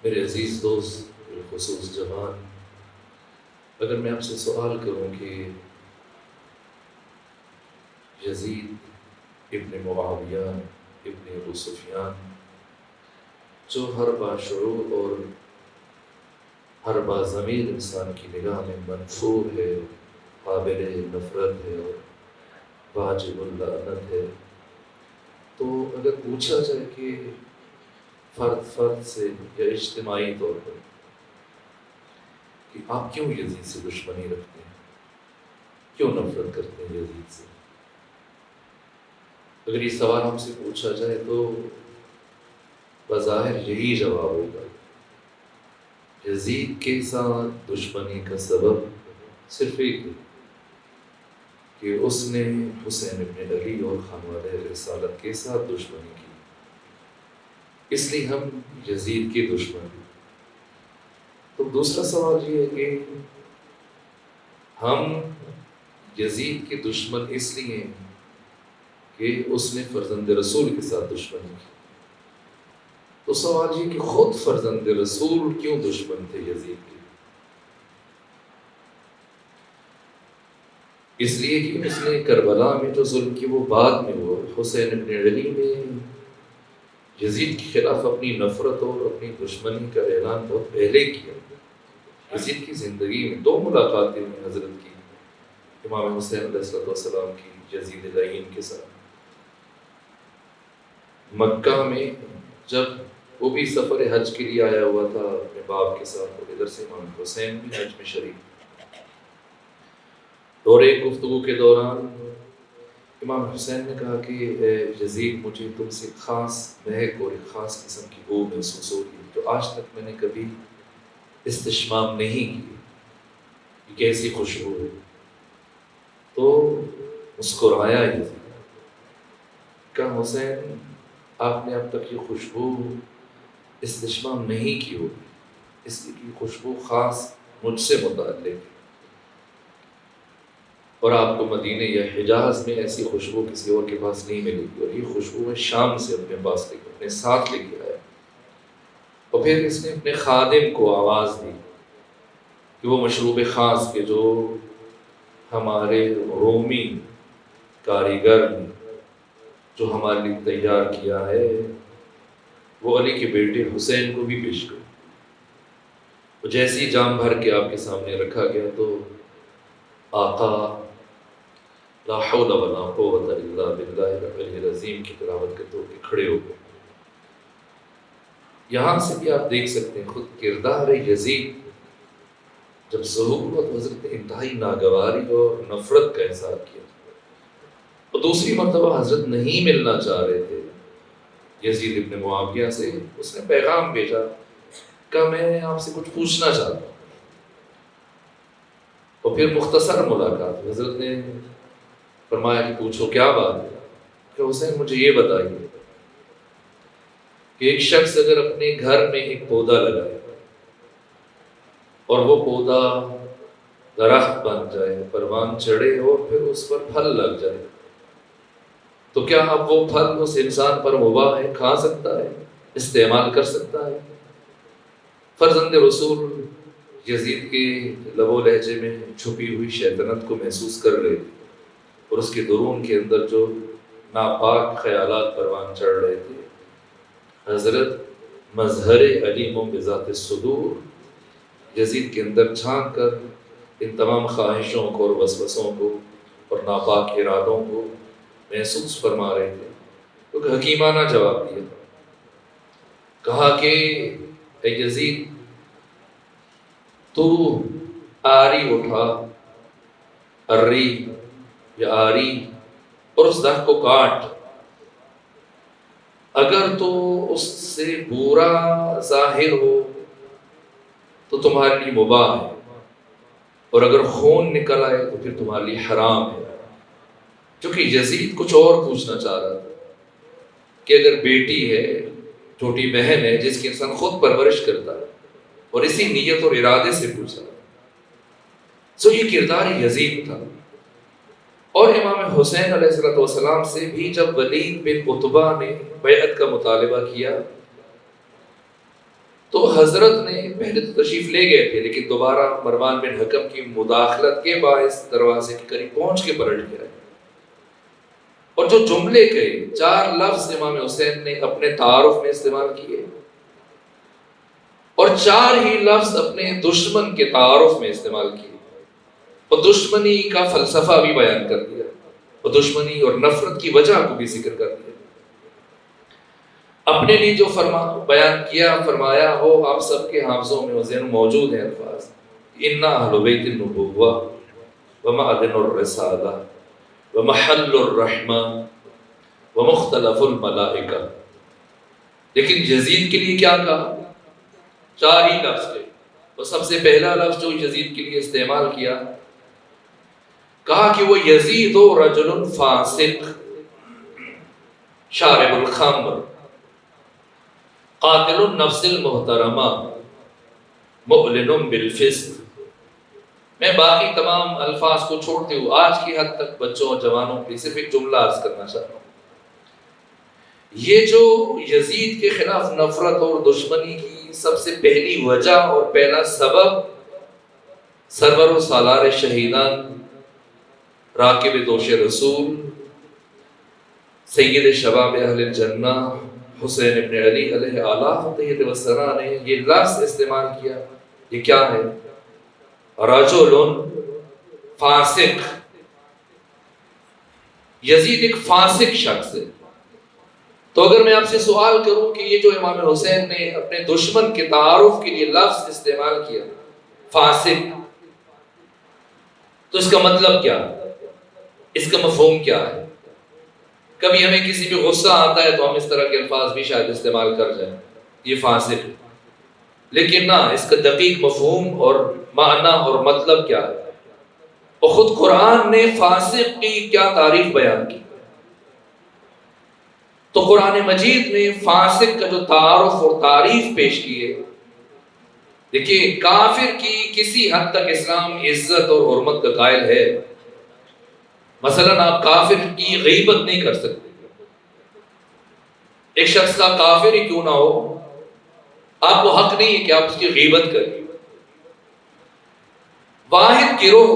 میرے عزیز دوست، بالخصوص جوان، اگر میں آپ سے سوال کروں کہ یزید ابن معاویہ ابن ابو سفیان جو ہر باشعور اور ہر باضمیر انسان کی نگاہ میں منفور ہے، قابل نفرت ہے اور واجب اللعنت ہے، تو اگر پوچھا جائے کہ فرد فرد سے یا اجتماعی طور پر کہ آپ کیوں یزید سے دشمنی رکھتے ہیں، کیوں نفرت کرتے ہیں یزید سے، اگر یہ سوال ہم سے پوچھا جائے تو بظاہر یہی جواب ہوگا۔ یزید کے ساتھ دشمنی کا سبب صرف ایک ہے کہ اس نے حسین ابن علی اور خانوادہ رسالت کے ساتھ دشمنی کی، اس لیے ہم یزید کے دشمن ہیں۔ تو دوسرا سوال یہ ہے کہ ہم یزید کے دشمن اس لیے ہیں کہ اس نے فرزند رسول کے ساتھ دشمنی کی۔ تو سوال یہ کہ خود فرزند رسول کیوں دشمن تھے یزید کے؟ اس لیے کہ اس نے کربلا میں جو ظلم کی وہ بعد میں ہوا، حسین ابن علی نے یزید کے خلاف اپنی نفرت اور اپنی دشمنی کا اعلان بہت پہلے کیا۔ یزید کی زندگی میں دو ملاقاتیں ہوئی حضرت کی، امام حسین علیہ السلام کی یزید لعین کے ساتھ۔ مکہ میں جب وہ بھی سفر حج کے لیے آیا ہوا تھا اپنے باپ کے ساتھ، اور ادھر سے امام حسین بھی حج میں شریک۔ دورے گفتگو کے دوران امام حسین نے کہا کہ اے یزید، مجھے تم سے خاص مہک اور ایک خاص قسم کی بو محسوس ہوگی جو آج تک میں نے کبھی استشمام نہیں کی، یہ کیسی خوشبو ہے؟ تو مسکرایا یزید، کہا حسین، آپ نے اب تک یہ خوشبو استشمام نہیں کی ہوگی، اس لیے کہ خوشبو خاص مجھ سے متعلق ہے، اور آپ کو مدینے یا حجاز میں ایسی خوشبو کسی اور کے پاس نہیں ملے گی، اور یہ خوشبو میں شام سے اپنے پاس لے کے اپنے ساتھ لے کے آیا۔ اور پھر اس نے اپنے خادم کو آواز دی کہ وہ مشروب خاص کے جو ہمارے رومی کاریگر نے جو ہمارے لیے تیار کیا ہے، وہ علی کے بیٹے حسین کو بھی پیش کرو۔ جیسی جام بھر کے آپ کے سامنے رکھا گیا تو آقا لا حول ولا قوت الا باللہ العلی العظیم کی تلاوت کرتے ہوئے کھڑے ہو گئے۔ یہاں سے بھی آپ دیکھ سکتے ہیں خود کردار یزید جب ظہور اور حضرت نے انتہائی ناگواری اور نفرت کا اظہار کیا، اور دوسری مرتبہ حضرت نہیں ملنا چاہ رہے تھے یزید ابن معاویہ سے، اس نے پیغام بھیجا کہ میں آپ سے کچھ پوچھنا چاہتا ہوں، اور پھر مختصر ملاقات، حضرت نے فرمایا کہ پوچھو کیا بات ہے؟ کہ حسین مجھے یہ بتائیے کہ ایک شخص اگر اپنے گھر میں ایک پودا لگائے اور وہ پودا درخت بن جائے، پروان چڑھے اور پھر اس پر پھل لگ جائے، تو کیا اب وہ پھل اس انسان پر مباح ہے، کھا سکتا ہے، استعمال کر سکتا ہے؟ فرزند رسول یزید کے لب و لہجے میں چھپی ہوئی شیطنت کو محسوس کر رہے تھے، اور اس کے درون کے اندر جو ناپاک خیالات پروان چڑھ رہے تھے۔ حضرت مظہر علیم بذات الصدور یزید کے اندر جھانک کر ان تمام خواہشوں کو اور وسوسوں کو اور ناپاک ارادوں کو محسوس فرما رہے تھے، تو حکیمانہ جواب دیا، کہا کہ اے یزید، تو آری اٹھا، اری یا آری، اور اس درخت کو کاٹ، اگر تو اس سے برا ظاہر ہو تو تمہارے لیے مباح ہے، اور اگر خون نکل آئے تو پھر تمہارے لیے حرام ہے۔ چونکہ یزید کچھ اور پوچھنا چاہ رہا تھا کہ اگر بیٹی ہے، چھوٹی بہن ہے جس کی انسان خود پرورش کرتا ہے، اور اسی نیت اور ارادے سے پوچھا، سو یہ کردار یزید تھا۔ اور امام حسین علیہ السلام سے بھی جب ولید بن عتبہ نے بیعت کا مطالبہ کیا تو حضرت نے پہلے تو تشریف لے گئے تھے، لیکن دوبارہ مروان بن حکم کی مداخلت کے باعث دروازے کے قریب پہنچ کے پلٹ گئے، اور جو جملے کہے 4 لفظ امام حسین نے اپنے تعارف میں استعمال کیے، اور 4 ہی لفظ اپنے دشمن کے تعارف میں استعمال کیے، اور دشمنی کا فلسفہ بھی بیان کر دیا، اور دشمنی اور نفرت کی وجہ کو بھی ذکر کر دیا۔ اپنے لیے جو بیان کیا، فرمایا ہو آپ سب کے حافظوں میں ذہن موجود ہیں الفاظ، اِنَّا أَهْلُ بَيْتِ النُّبُوَّةِ وَمَعْدِنُ الرِّسَالَةِ وَمَحَلُّ الرَّحْمَةِ وَمُخْتَلَفُ الْمَلَائِكَةِ۔ لیکن یزید کے لیے کیا کہا؟ 4 ہی لفظ تھے، اور سب سے پہلا لفظ جو یزید کے لیے استعمال کیا، کہا کہ وہ یزید رجل فاسق شارب الخمر قاتل النفس المحترمہ معلن بالفسق۔ میں باقی تمام الفاظ کو چھوڑتے ہوئے آج کی حد تک بچوں اور جوانوں کے لیے صرف ایک جملہ عرض کرنا چاہتا ہوں۔ یہ جو یزید کے خلاف نفرت اور دشمنی کی سب سے پہلی وجہ اور پہلا سبب سرور و سالار شہیدان راکب دوش رسول سید شباب اہل الجنہ حسین ابن علی علیہ آلہ وسلم نے یہ لفظ استعمال کیا۔ یہ کیا ہے؟ رجل فاسق۔ یزید ایک فاسق شخص ہے۔ تو اگر میں آپ سے سوال کروں کہ یہ جو امام حسین نے اپنے دشمن کے تعارف کے لیے لفظ استعمال کیا فاسق، تو اس کا مطلب کیا ہے؟ اس کا مفہوم کیا ہے؟ کبھی ہمیں کسی پہ غصہ آتا ہے تو ہم اس طرح کے الفاظ بھی شاید استعمال کر جائیں، یہ فاسق، لیکن نہ، اس کا دقیق مفہوم اور معنی اور مطلب کیا ہے؟ اور خود قرآن نے فاسق کی کیا تعریف بیان کی؟ تو قرآن مجید میں فاسق کا جو تعارف اور تعریف پیش کی ہے، دیکھیے کافر کی کسی حد تک اسلام عزت اور حرمت کا قائل ہے۔ مثلا آپ کافر کی غیبت نہیں کر سکتے، ایک شخص کا کافر ہی کیوں نہ ہو، آپ کو حق نہیں ہے کہ آپ اس کی غیبت کریں۔ واحد گروہ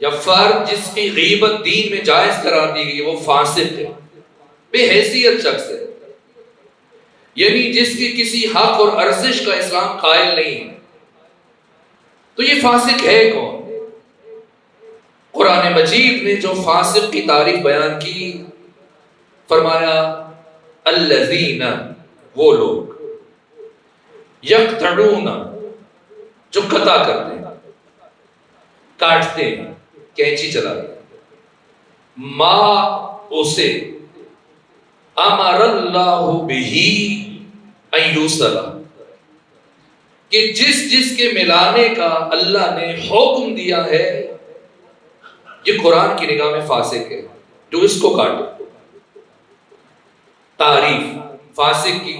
یا فرد جس کی غیبت دین میں جائز قرار دی گئی وہ فاسق ہے، بے حیثیت شخص ہے، یعنی جس کی کسی حق اور ارزش کا اسلام قائل نہیں ہے۔ تو یہ فاسق ہے کون؟ قرآن مجید نے جو فاسق کی تعریف بیان کی، فرمایا الذین، وہ لوگ، یقطعون، جو قطع کرتے ہیں، کاٹتے ہیں، کینچی چلاتے ہیں، ما، اسے، امر اللہ بہ ان یوصل، کہ جس کے ملانے کا اللہ نے حکم دیا ہے، یہ قرآن کی نگاہ میں فاسق ہے جو اس کو کاٹے۔ تعریف فاسق کی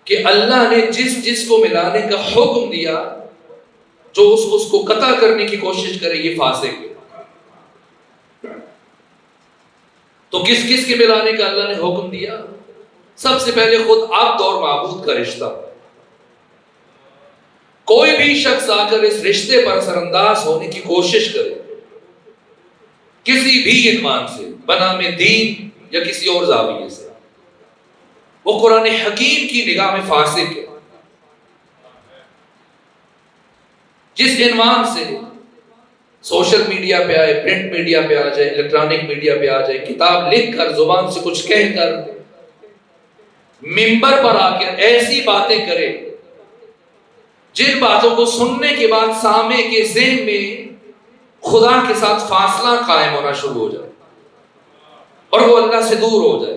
کہ اللہ نے جس کو ملانے کا حکم دیا، جو اس کو قطع کرنے کی کوشش کرے، یہ فاسق ہے۔ تو کس کے ملانے کا اللہ نے حکم دیا؟ سب سے پہلے خود عبد اور معبود کا رشتہ۔ کوئی بھی شخص آ کر اس رشتے پر اثر انداز ہونے کی کوشش کرے، کسی بھی عنوان سے، بنام دین یا کسی اور زاویے سے، وہ قرآن حکیم کی نگاہ میں فاسق ہے۔ جس عنوان سے سوشل میڈیا پہ آئے، پرنٹ میڈیا پہ آ جائے، الیکٹرانک میڈیا پہ آ جائے، کتاب لکھ کر، زبان سے کچھ کہہ کر، منبر پر آ کر ایسی باتیں کرے جن باتوں کو سننے کے بعد سامع کے ذہن میں خدا کے ساتھ فاصلہ قائم ہونا شروع ہو جائے اور وہ اللہ سے دور ہو جائے،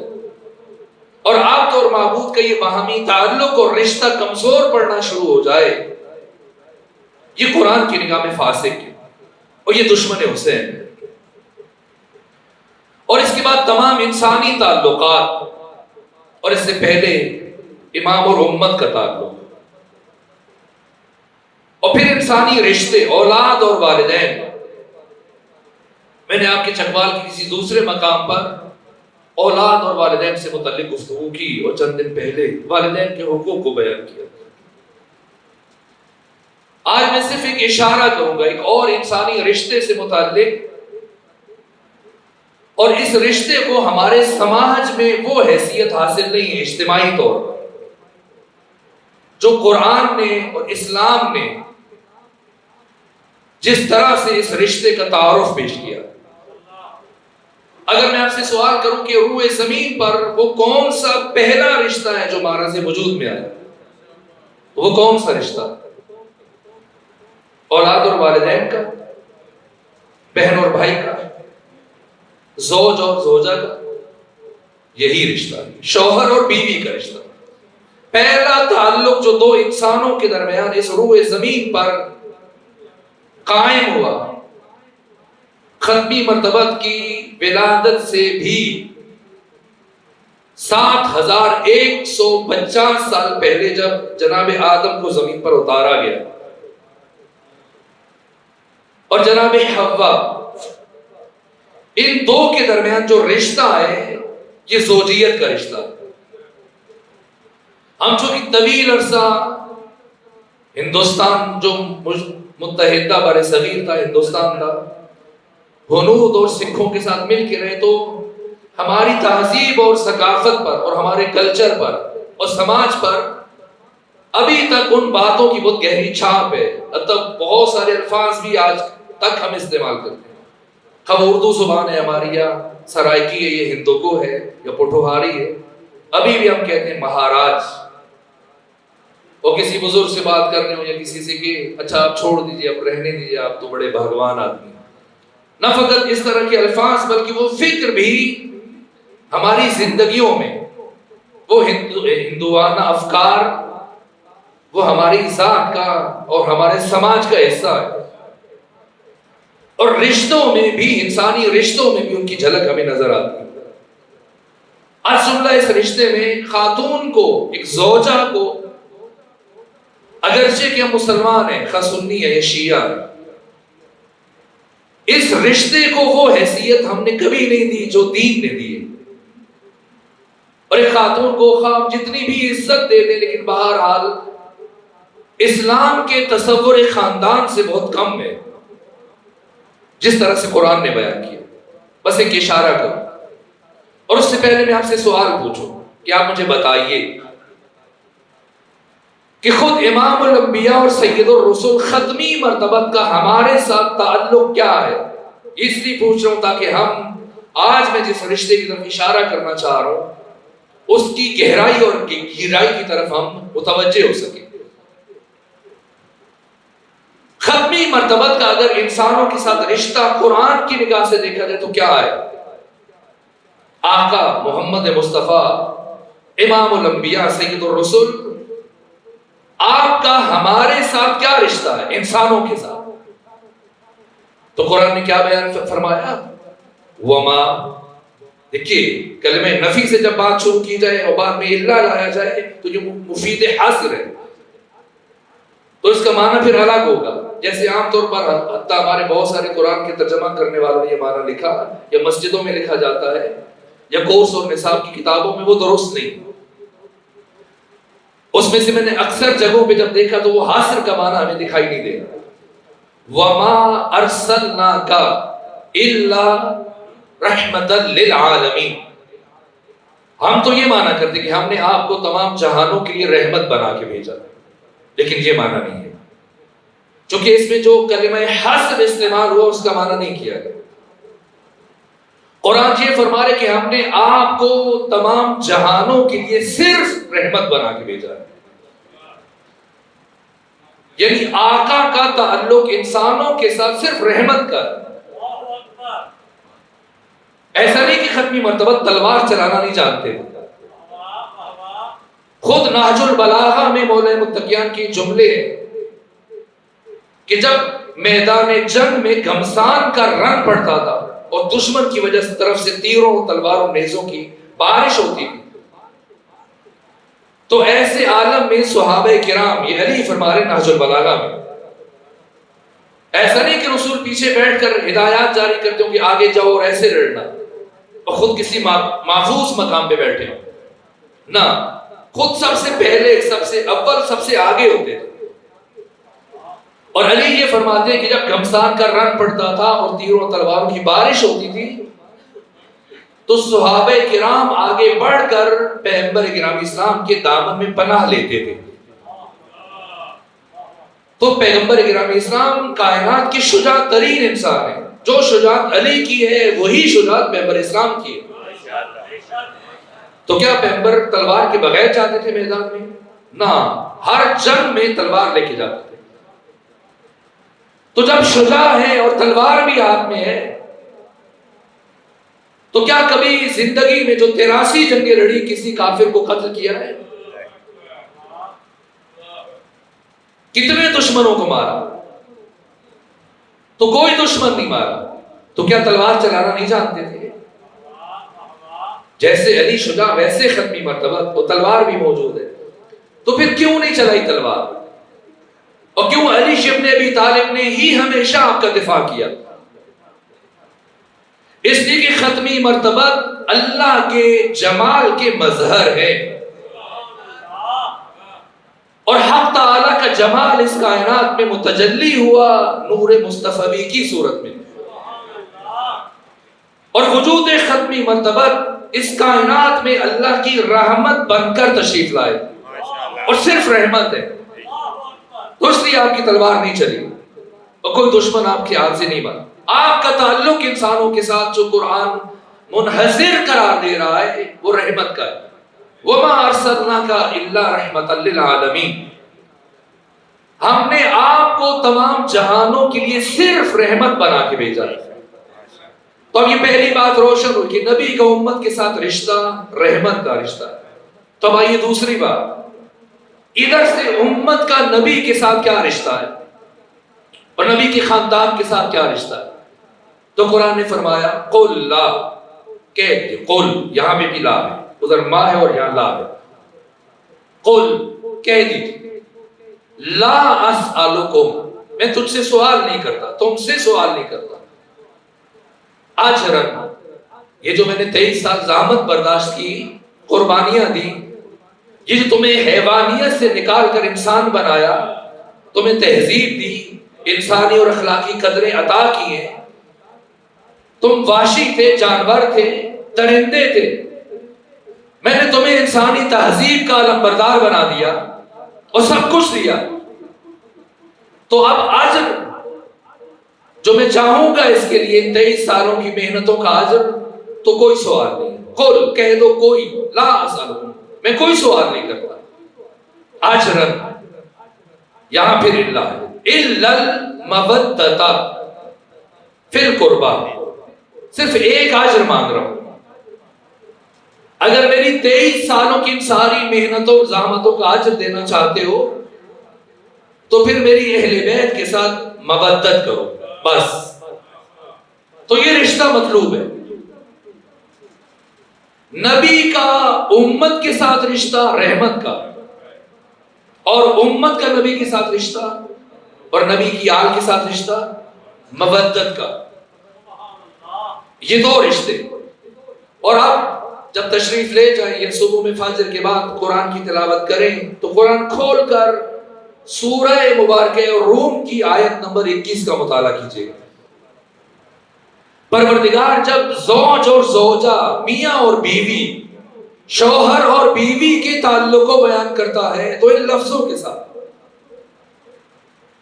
اور عبد اور معبود کا یہ باہمی تعلق اور رشتہ کمزور پڑنا شروع ہو جائے، یہ قرآن کی نگاہ میں فاسق ہے اور یہ دشمن حسین ہے۔ اور اس کے بعد تمام انسانی تعلقات، اور اس سے پہلے امام اور امت کا تعلق، اور پھر انسانی رشتے، اولاد اور والدین۔ میں نے آپ کے چکوال کی کسی دوسرے مقام پر اولاد اور والدین سے متعلق گفتگو کی، اور چند دن پہلے والدین کے حقوق کو بیان کیا۔ آج میں صرف ایک اشارہ کروں گا ایک اور انسانی رشتے سے متعلق، اور اس رشتے کو ہمارے سماج میں وہ حیثیت حاصل نہیں ہے اجتماعی طور پر جو قرآن نے اور اسلام نے جس طرح سے اس رشتے کا تعارف پیش کیا۔ اگر میں آپ سے سوال کروں کہ روئے زمین پر وہ کون سا پہلا رشتہ ہے جو مارا سے وجود میں آیا، وہ کون سا رشتہ؟ اولاد اور والدین کا، بہن اور بھائی کا، زوج اور زوجہ کا، یہی رشتہ ہے، شوہر اور بیوی کا رشتہ۔ پہلا تعلق جو دو انسانوں کے درمیان اس روئے زمین پر قائم ہوا، ختمی مرتبت کی ولادت سے بھی 7150 سال پہلے جب جناب آدم کو زمین پر اتارا گیا اور جناب حوا، ان دو کے درمیان جو رشتہ ہے یہ زوجیت کا رشتہ ہے۔ ہم چونکہ طویل عرصہ ہندوستان جو متحدہ بر صغیر تھا، ہندوستان تھا، ہنود اور سکھوں کے ساتھ مل کے رہے، تو ہماری تہذیب اور ثقافت پر اور ہمارے کلچر پر اور سماج پر ابھی تک ان باتوں کی بہت گہری چھاپ ہے۔ مطلب بہت سارے الفاظ بھی آج تک ہم استعمال کرتے ہیں، ہم اردو زبان ہے ہماری، یا سرائکی ہے، یہ ہندوکو ہے، یا پوٹھوہاری ہے، ابھی بھی ہم کہتے ہیں مہاراج، اور کسی بزرگ سے بات کرنے ہو یا کسی سے کہ اچھا آپ چھوڑ دیجئے، آپ رہنے دیجئے، آپ تو بڑے بھگوان آدمی ہیں۔ نہ فقط اس طرح کے الفاظ بلکہ وہ فکر بھی ہماری زندگیوں میں، وہ ہندوانہ افکار وہ ہماری ذات کا اور ہمارے سماج کا حصہ ہے، اور رشتوں میں بھی، انسانی رشتوں میں بھی ان کی جھلک ہمیں نظر آتی ہے۔ الحمدللہ اس رشتے میں خاتون کو، ایک زوجہ کو، اگرچہ کہ ہم مسلمان ہیں، خواہ سنی ہے یا شیعہ ہے، اس رشتے کو وہ حیثیت ہم نے کبھی نہیں دی جو دین نے دی ہے۔ اور ایک خاتون کو خواہ جتنی بھی عزت دے دیں، لیکن بہرحال اسلام کے تصور خاندان سے بہت کم ہے، جس طرح سے قرآن نے بیان کیا۔ بس ایک اشارہ کروں، اور اس سے پہلے میں آپ سے سوال پوچھوں کہ آپ مجھے بتائیے کہ خود امام الانبیاء اور سید الرسول ختمی مرتبت کا ہمارے ساتھ تعلق کیا ہے؟ اس لیے پوچھ رہا ہوں تاکہ ہم آج میں جس رشتے کی طرف اشارہ کرنا چاہ رہا ہوں اس کی گہرائی اور گہرائی کی طرف ہم متوجہ ہو سکیں۔ ختمی مرتبت کا اگر انسانوں کے ساتھ رشتہ قرآن کی نگاہ سے دیکھا جائے تو کیا ہے؟ آقا محمد مصطفیٰ امام الانبیاء سید الرسول، آپ کا ہمارے ساتھ کیا رشتہ ہے انسانوں کے ساتھ؟ تو قرآن نے کیا بیان فرمایا؟ وما، دیکھیے کلمہ نفی سے جب بات شروع کی جائے اور بعد میں اللہ لایا جائے تو جو مفید حاصر ہے تو اس کا معنی پھر الگ ہوگا۔ جیسے عام طور پر حتیٰ ہمارے بہت سارے قرآن کے ترجمہ کرنے والوں نے یہ معنی لکھا، یا مسجدوں میں لکھا جاتا ہے، یا کورس اور نصاب کی کتابوں میں، وہ درست نہیں۔ اس میں سے میں نے اکثر جگہوں پہ جب دیکھا تو وہ حاصر کا معنی ہمیں دکھائی نہیں دے رہا۔ وَمَا أَرْسَلْنَاكَ إِلَّا رَحْمَةً لِلْعَالَمِينَ، ہم تو یہ معنی کرتے کہ ہم نے آپ کو تمام جہانوں کے لیے رحمت بنا کے بھیجا، لیکن یہ معنی نہیں ہے، چونکہ اس میں جو کلمہ حسب استعمال ہوا اس کا معنی نہیں کیا گیا۔ قرآن یہ فرما رہے کہ ہم نے آپ کو تمام جہانوں کے لیے صرف رحمت بنا کے بھیجا ہے، یعنی آقا کا تعلق انسانوں کے ساتھ صرف رحمت کا۔ ایسا نہیں کہ ختمی مرتبہ تلوار چلانا نہیں جانتے، خود نہج البلاغہ میں مولا متقیان کی جملے ہیں کہ جب میدان جنگ میں گھمسان کا رنگ پڑتا تھا اور دشمن کی وجہ سے طرف سے تیروں، تلواروں، نیزوں کی بارش ہوتی تھی، تو ایسے عالم میں صحابہ کرام، یہ علی فرما رہے نہج البلاغہ میں، ایسا نہیں کہ رسول پیچھے بیٹھ کر ہدایات جاری کرتے ہوں کہ آگے جاؤ اور ایسے لڑنا، اور خود کسی محفوظ مقام پہ بیٹھے ہوں، نہ، خود سب سے پہلے، سب سے اول، سب سے آگے ہوتے تھے، اور علی یہ فرماتے ہیں کہ جب گھمسان کا رن پڑتا تھا اور تیروں اور تلواروں کی بارش ہوتی تھی تو صحابہ کرام آگے بڑھ کر پیغمبر گرامی اسلام کے دامن میں پناہ لیتے تھے. تو پیغمبر گرامی اسلام کائنات کے شجاع ترین انسان ہیں. جو شجاعت علی کی ہے وہی شجاعت پیغمبر اسلام کی ہے. تو کیا پیغمبر تلوار کے بغیر جاتے تھے میدان میں؟ نہ، ہر جنگ میں تلوار لے کے جاتے تھے. تو جب شجاع ہے اور تلوار بھی ہاتھ میں ہے تو کیا کبھی زندگی میں جو 83 جنگیں لڑی کسی کافر کو قتل کیا ہے؟ کتنے دشمنوں کو مارا؟ تو کوئی دشمن نہیں مارا. تو کیا تلوار چلانا نہیں جانتے تھے؟ جیسے علی شجاع ویسے ختمی مرتبہ وہ تلوار بھی موجود ہے. تو پھر کیوں نہیں چلائی تلوار؟ اور کیوں علی ابن ابی طالب نے ہی ہمیشہ آپ کا دفاع کیا؟ اس لیے کہ ختمی مرتبہ اللہ کے جمال کے مظہر ہے اور حق تعالی کا جمال اس کائنات میں متجلی ہوا نور مصطفی کی صورت میں. اور وجود ختمی مرتبہ اس کائنات میں اللہ کی رحمت بن کر تشریف لائے اور صرف رحمت ہے. تو اس لیے آپ کی تلوار نہیں چلی اور کوئی دشمن آپ کے ہاتھ سے نہیں بنا. آپ کا تعلق انسانوں کے ساتھ جو قرآن منحصر قرار دے رہا ہے وہ رحمت کا ہے. وَمَا أَرْسَلْنَاكَ إِلَّا رَحْمَةً لِّلْعَالَمِينَ. ہم نے آپ کو تمام جہانوں کے لیے صرف رحمت بنا کے بھیجا ہے. تو اب یہ پہلی بات روشن ہوئی کہ نبی کا امت کے ساتھ رشتہ رحمت کا رشتہ ہے. تو اب آئیے دوسری بات، ادھر سے امت کا نبی کے ساتھ کیا رشتہ ہے اور نبی کے خاندان کے ساتھ کیا رشتہ ہے؟ تو قرآن نے فرمایا قل لا، کہہ دیجئے قل، یہاں پہ بھی لا ہے، ادھر ما ہے اور یہاں لا ہے. قل، کہہ دیجئے لا اسألکم، میں تجھ سے سوال نہیں کرتا، تم سے سوال نہیں کرتا. اجرن، یہ جو میں نے 23 سال زحمت برداشت کی، قربانیاں دی، یہ جو تمہیں حیوانیت سے نکال کر انسان بنایا، تمہیں تہذیب دی، انسانی اور اخلاقی قدریں عطا کی ہیں، تم وحشی تھے، جانور تھے، درندے تھے، میں نے تمہیں انسانی تہذیب کا علمبردار بنا دیا اور سب کچھ دیا. تو اب اجر جو میں چاہوں گا اس کے لیے 23 سالوں کی محنتوں کا اجر، تو کوئی سوال نہیں. قل، کہہ دو کوئی، لا اسألکم، میں کوئی سوال نہیں کرتا. اجرن، یہاں پھر اللہ ہے، الا المودۃ فی القربى، صرف ایک اجر مانگ رہا ہوں. اگر میری 23 سالوں کی ان ساری محنتوں زحمتوں کا اجر دینا چاہتے ہو تو پھر میری اہل بیت کے ساتھ مودت کرو، بس. تو یہ رشتہ مطلوب ہے. نبی کا امت کے ساتھ رشتہ رحمت کا، اور امت کا نبی کے ساتھ رشتہ اور نبی کی آل کے ساتھ رشتہ مودت کا. یہ دو رشتے. اور آپ جب تشریف لے جائیں یا صبح میں فجر کے بعد قرآن کی تلاوت کریں تو قرآن کھول کر سورہ مبارکہ اور روم کی آیت نمبر 21 کا مطالعہ کیجیے. پروردگار جب زوج اور زوجہ، میاں اور بیوی، شوہر اور بیوی کے تعلق کو بیان کرتا ہے تو ان لفظوں کے ساتھ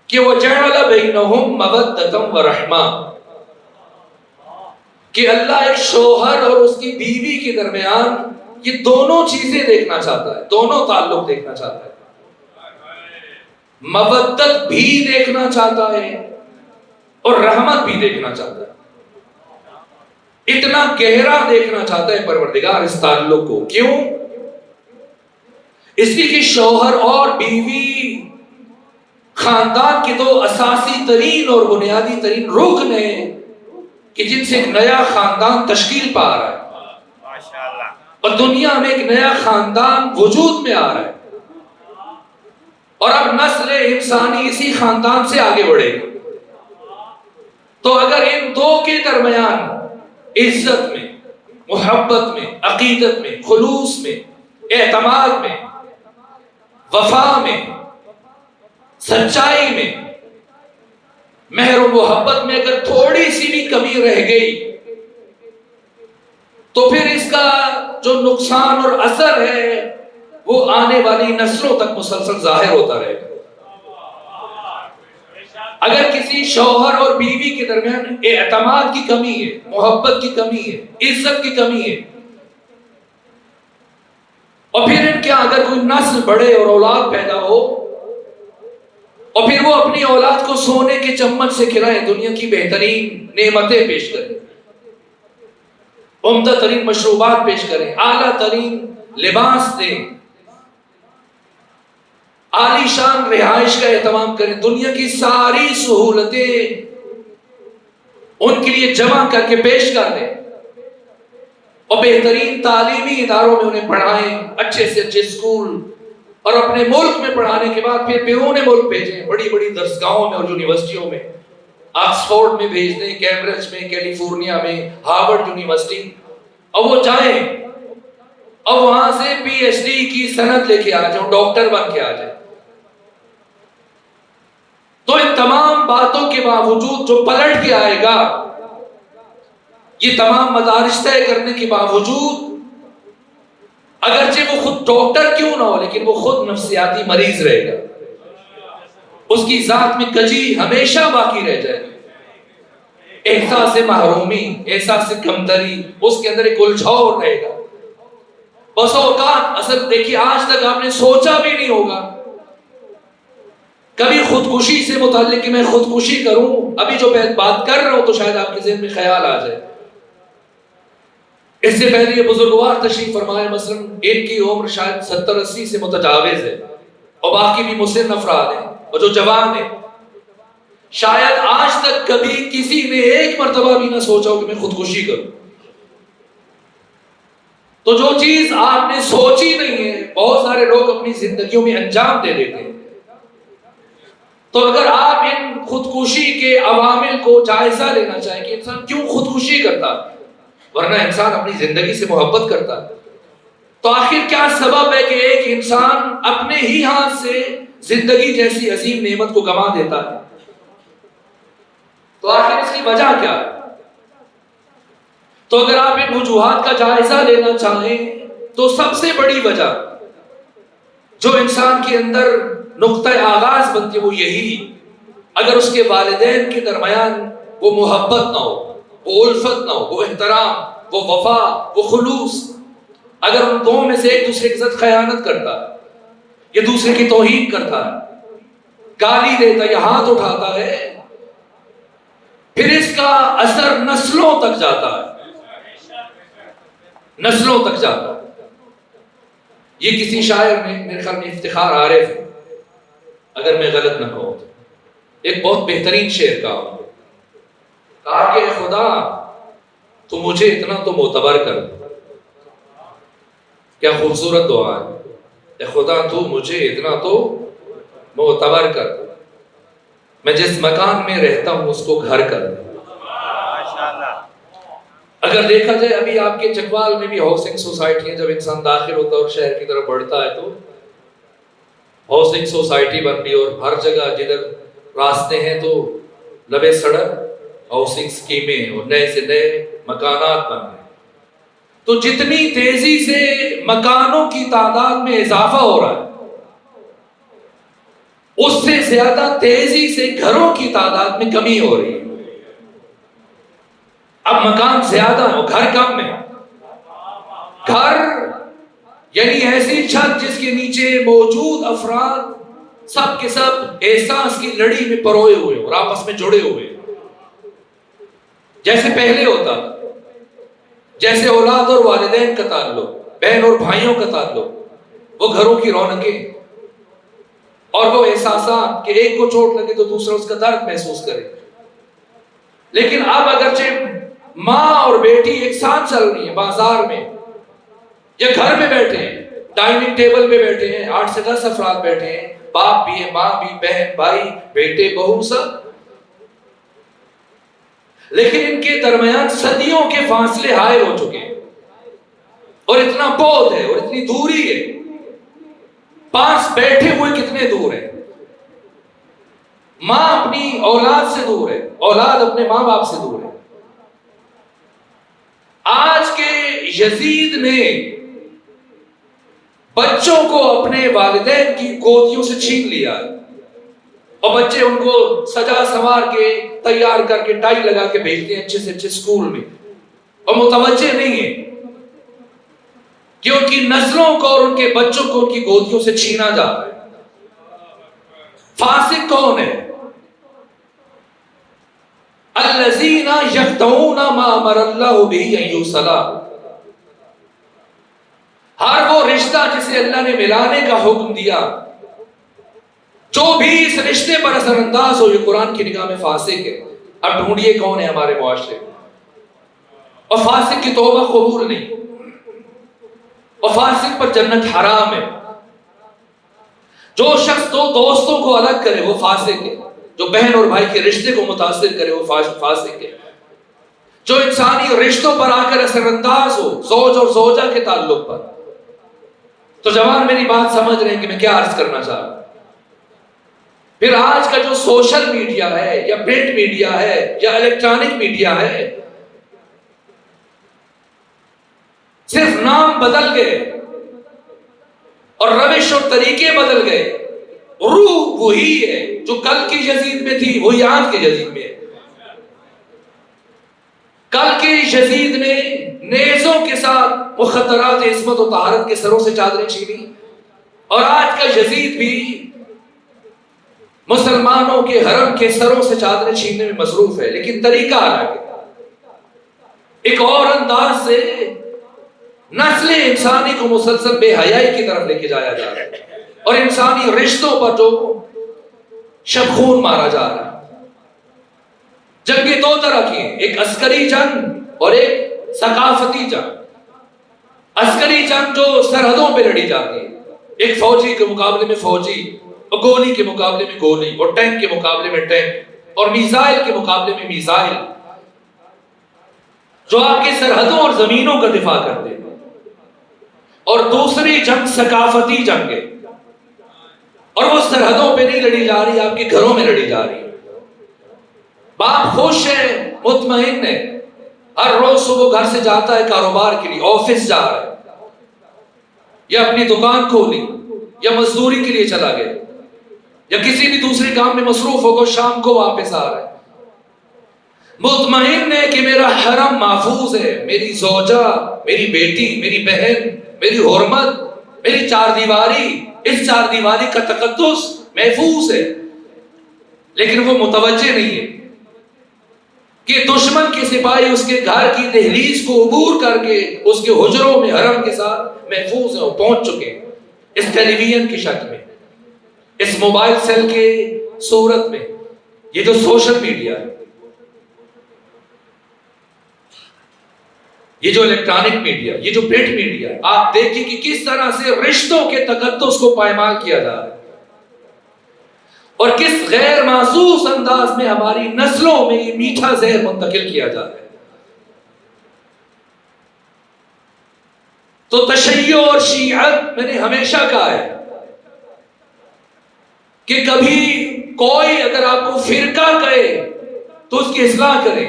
کہ وَجَعَلَ بَيْنَهُمْ مَوَدَّةً وَرَحْمَةً، کہ اللہ ایک شوہر اور اس کی بیوی کے درمیان یہ دونوں چیزیں دیکھنا چاہتا ہے، دونوں تعلق دیکھنا چاہتا ہے. مودت بھی دیکھنا چاہتا ہے اور رحمت بھی دیکھنا چاہتا ہے. اتنا گہرا دیکھنا چاہتا ہے پروردگار اس تعلق کو. کیوں؟ اس لیے کہ شوہر اور بیوی خاندان کے دو اساسی ترین اور بنیادی ترین رکن ہیں کہ جن سے ایک نیا خاندان تشکیل پا رہا ہے اور دنیا میں ایک نیا خاندان وجود میں آ رہا ہے اور اب نسل انسانی اسی خاندان سے آگے بڑھے گی. تو اگر ان دو کے درمیان عزت میں، محبت میں، عقیدت میں، خلوص میں، اعتماد میں، وفا میں، سچائی میں مہر و محبت میں اگر تھوڑی سی بھی کمی رہ گئی تو پھر اس کا جو نقصان اور اثر ہے وہ آنے والی نسلوں تک مسلسل ظاہر ہوتا رہے گا۔ اگر کسی شوہر اور بیوی کے درمیان اعتماد کی کمی ہے، محبت کی کمی ہے، عزت کی کمی ہے، اور پھر ان کے اگر کوئی نسل بڑھے اور اولاد پیدا ہو اور پھر وہ اپنی اولاد کو سونے کے چمچ سے کھلائے، دنیا کی بہترین نعمتیں پیش کریں، عمدہ ترین مشروبات پیش کریں، اعلیٰ ترین لباس دیں، عالی شان رہائش کا اہتمام کریں، دنیا کی ساری سہولتیں ان کے لیے جمع کر کے پیش کر دیں، اور بہترین تعلیمی اداروں میں انہیں پڑھائیں، اچھے سے اچھے اسکول، اور اپنے ملک میں پڑھانے کے بعد پھر بیرون ملک بھیجیں، بڑی بڑی درسگاہوں میں اور یونیورسٹیوں میں، آکسفورڈ میں بھیج دیں، کیمبرج میں، کیلیفورنیا میں، ہارورڈ یونیورسٹی، اور وہ جائیں اور وہاں سے پی ایچ ڈی کی سند لے کے آ جائیں، ڈاکٹر بن کے آ جائیں۔ تو ان تمام باتوں کے باوجود جو پلٹ کے آئے گا، یہ تمام مدارس طے کرنے کے باوجود، اگرچہ وہ خود ڈاکٹر کیوں نہ ہو لیکن وہ خود نفسیاتی مریض رہے گا، اس کی ذات میں کجی ہمیشہ باقی رہ جائے گی، احساس محرومی، احساس کمتری، اس کے اندر ایک الجھاؤ رہے گا۔ بس اوقات اصل دیکھیے، آج تک آپ نے سوچا بھی نہیں ہوگا کبھی خودکشی سے متعلق کہ میں خودکشی کروں، ابھی جو بات کر رہا ہوں تو شاید آپ کے ذہن میں خیال آ جائے۔ اس سے پہلے یہ بزرگوار تشریف فرمائے، مثلا ان کی عمر شاید 70-80 سے متجاوز ہے، اور باقی بھی مسن افراد ہیں اور جو جوان ہیں، شاید آج تک کبھی کسی نے ایک مرتبہ بھی نہ سوچا ہو کہ میں خودکشی کروں۔ تو جو چیز آپ نے سوچی نہیں ہے، بہت سارے لوگ اپنی زندگیوں میں انجام دے دیتے ہیں۔ تو اگر آپ ان خودکشی کے عوامل کو جائزہ لینا چاہیں کہ انسان کیوں خودکشی کرتا، ورنہ انسان اپنی زندگی سے محبت کرتا، تو آخر کیا سبب ہے کہ ایک انسان اپنے ہی ہاتھ سے زندگی جیسی عظیم نعمت کو گنوا دیتا ہے؟ تو آخر اس کی وجہ کیا ہے؟ تو اگر آپ ان وجوہات کا جائزہ لینا چاہیں تو سب سے بڑی وجہ جو انسان کے اندر نقطہ آغاز بنتی ہے وہ یہی، اگر اس کے والدین کے درمیان وہ محبت نہ ہو، وہ الفت نہ ہو، وہ احترام، وہ وفا، وہ خلوص، اگر ان دونوں میں سے ایک دوسرے کے ساتھ خیانت کرتا ہے، یا دوسرے کی توہین کرتا ہے، گالی دیتا ہے یا ہاتھ اٹھاتا ہے، پھر اس کا اثر نسلوں تک جاتا ہے، نسلوں تک جاتا ہے۔ یہ کسی شاعر نے، میرے خیال میں افتخار عارف ہے، اگر میں غلط نہ کہوں، ایک بہت بہترین شعر کہا کہ خدا تو مجھے اتنا تو معتبر کر، کیا خوبصورت دعا ہے، اے خدا تو مجھے اتنا تو معتبر کر، میں جس مکان میں رہتا ہوں اس کو گھر کر دے۔ اگر دیکھا جائے ابھی آپ کے چکوال میں بھی ہاؤسنگ سوسائٹیاں، جب انسان داخل ہوتا ہے اور شہر کی طرف بڑھتا ہے تو ہاؤسنگ سوسائٹی بن رہی، اور ہر جگہ جدھر راستے ہیں تو لبے سڑک ہاؤسنگ سکیمیں اور نئے سے نئے مکانات بن رہے ہیں۔ تو جتنی تیزی سے مکانوں کی تعداد میں اضافہ ہو رہا ہے، اس سے زیادہ تیزی سے گھروں کی تعداد میں کمی ہو رہی ہے۔ اب مکان زیادہ ہے، گھر کم ہے۔ گھر یعنی ایسی چھت جس کے نیچے موجود افراد سب کے سب احساس کی لڑی میں پروئے ہوئے اور آپس میں جڑے ہوئے، جیسے پہلے ہوتا، جیسے اولاد اور والدین کا تعلق، بہن اور بھائیوں کا تعلق، وہ گھروں کی رونقیں اور وہ احساسات کہ ایک کو چوٹ لگے تو دوسرا اس کا درد محسوس کرے۔ لیکن اب اگرچہ ماں اور بیٹی ایک ساتھ چل رہی ہیں بازار میں یا گھر میں بیٹھے ہیں، ڈائننگ ٹیبل پہ بیٹھے ہیں، 8 سے 10 افراد بیٹھے ہیں، باپ بھی ہے، ماں بھی، بہن، بھائی، بیٹے، بہو، سب، لیکن ان کے درمیان صدیوں کے فاصلے حائل ہو چکے ہیں، اور اتنا بعد ہے اور اتنی دوری ہے، پاس بیٹھے ہوئے کتنے دور ہیں، ماں اپنی اولاد سے دور ہے، اولاد اپنے ماں باپ سے دور ہے۔ آج کے یزید نے بچوں کو اپنے والدین کی گودیوں سے چھین لیا، اور بچے ان کو سجا سنوار کے تیار کر کے ٹائی لگا کے بھیجتے ہیں اچھے سے اچھے اسکول میں، اور متوجہ نہیں ہے کہ ان کی نسلوں کو اور ان کے بچوں کو ان کی گودیوں سے چھینا جا رہا ہے۔ فاسق کون ہے؟ الذین یقطعون ما امر اللہ بہ ان یوصل، ہر وہ رشتہ جسے اللہ نے ملانے کا حکم دیا، جو بھی اس رشتے پر اثر انداز ہو، یہ قرآن کی نگاہ میں فاسق ہے۔ اب ڈھونڈیے کون ہے ہمارے معاشرے میں؟ اور فاسق کی توبہ قبول نہیں، اور فاسق پر جنت حرام ہے۔ جو شخص دو دوستوں کو الگ کرے وہ فاسق ہے، جو بہن اور بھائی کے رشتے کو متاثر کرے وہ فاسق ہے، جو انسانی رشتوں پر آ کر اثر انداز ہو، زوج اور زوجہ کے تعلق پر۔ تو جوان میری بات سمجھ رہے ہیں کہ میں کیا عرض کرنا چاہ رہا ہوں؟ پھر آج کا جو سوشل میڈیا ہے یا پرنٹ میڈیا ہے یا الیکٹرانک میڈیا ہے، صرف نام بدل گئے اور روش اور طریقے بدل گئے، روح وہی ہے جو کل کی یزید میں تھی، وہی آج کے یزید میں ہے۔ کل کے یزید نے نیزوں کے ساتھ مخدرات عصمت و طہارت کے سروں سے چادریں چھینی، اور آج کا یزید بھی مسلمانوں کے حرم کے سروں سے چادریں چھیننے میں مصروف ہے، لیکن طریقہ الگ ہے۔ ایک اور انداز سے نسل انسانی کو مسلسل بے حیائی کی طرف لے کے جایا جا رہا ہے، اور انسانی رشتوں پر جو شب خون مارا جا رہا ہے۔ جنگیں دو طرح کی ہیں، ایک عسکری جنگ اور ایک ثقافتی جنگ۔ عسکری جنگ جو سرحدوں پہ لڑی جاتی ہے، ایک فوجی کے مقابلے میں فوجی، اور گولی کے مقابلے میں گولی، اور ٹینک کے مقابلے میں ٹینک، اور میزائل کے مقابلے میں میزائل، جو آپ کی سرحدوں اور زمینوں کا دفاع کرتے ہیں۔ اور دوسری جنگ ثقافتی جنگ ہے، اور وہ سرحدوں پہ نہیں لڑی جا رہی، آپ کے گھروں میں لڑی جا رہی ہے۔ باپ خوش ہے، مطمئن ہے، ہر روز صبح گھر سے جاتا ہے کاروبار کے لیے، آفس جا رہا ہے، یا اپنی دکان کھولی، یا مزدوری کے لیے چلا گیا، یا کسی بھی دوسرے کام میں مصروف ہو کر شام کو واپس آ رہا ہے۔ مطمئن ہے کہ میرا حرم محفوظ ہے، میری زوجہ، میری بیٹی، میری بہن، میری حرمت، میری چار دیواری، اس چار دیواری کا تقدس محفوظ ہے۔ لیکن وہ متوجہ نہیں ہے کہ دشمن کے سپاہی اس کے گھر کی دہلیز کو عبور کر کے اس کے حجروں میں حرم کے ساتھ محفوظ ہیں، پہنچ چکے ہیں، اس ٹیلی ویژن کی شکل میں، اس موبائل سیل کے صورت میں۔ یہ جو سوشل میڈیا ہے، یہ جو الیکٹرانک میڈیا، یہ جو پرنٹ میڈیا ہے، آپ دیکھیں کہ کس طرح سے رشتوں کے تقدس کو پائمال کیا جا رہا ہے، اور کس غیر محسوس انداز میں ہماری نسلوں میں یہ میٹھا زہر منتقل کیا جا رہا ہے۔ تو تشیع اور شیعت، میں نے ہمیشہ کہا ہے کہ کبھی کوئی اگر آپ کو فرقہ کہے تو اس کی اصلاح کریں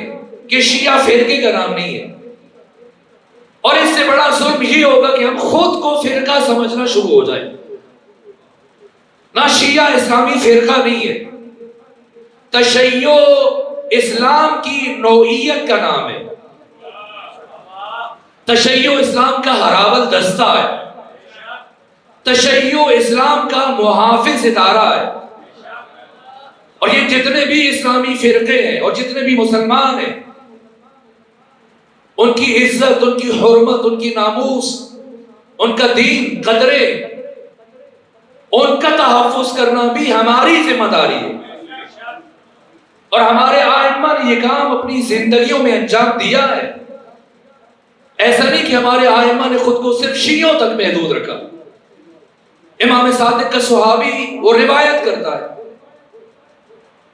کہ شیعہ فرقے کا نام نہیں ہے، اور اس سے بڑا ظلم یہ ہوگا کہ ہم خود کو فرقہ سمجھنا شروع ہو جائیں۔ نہ شیعہ اسلامی فرقہ نہیں ہے، تشیع اسلام کی نوعیت کا نام ہے، تشیع اسلام کا ہراول دستہ ہے، تشیع اسلام کا محافظ ادارہ ہے، اور یہ جتنے بھی اسلامی فرقے ہیں اور جتنے بھی مسلمان ہیں، ان کی عزت، ان کی حرمت، ان کی ناموس، ان کا دین، قدرے، ان کا تحفظ کرنا بھی ہماری ذمہ داری ہے، اور ہمارے ائمہ نے یہ کام اپنی زندگیوں میں انجام دیا ہے۔ ایسا نہیں کہ ہمارے ائمہ نے خود کو صرف شیعوں تک محدود رکھا۔ امام صادق کا صحابی وہ روایت کرتا ہے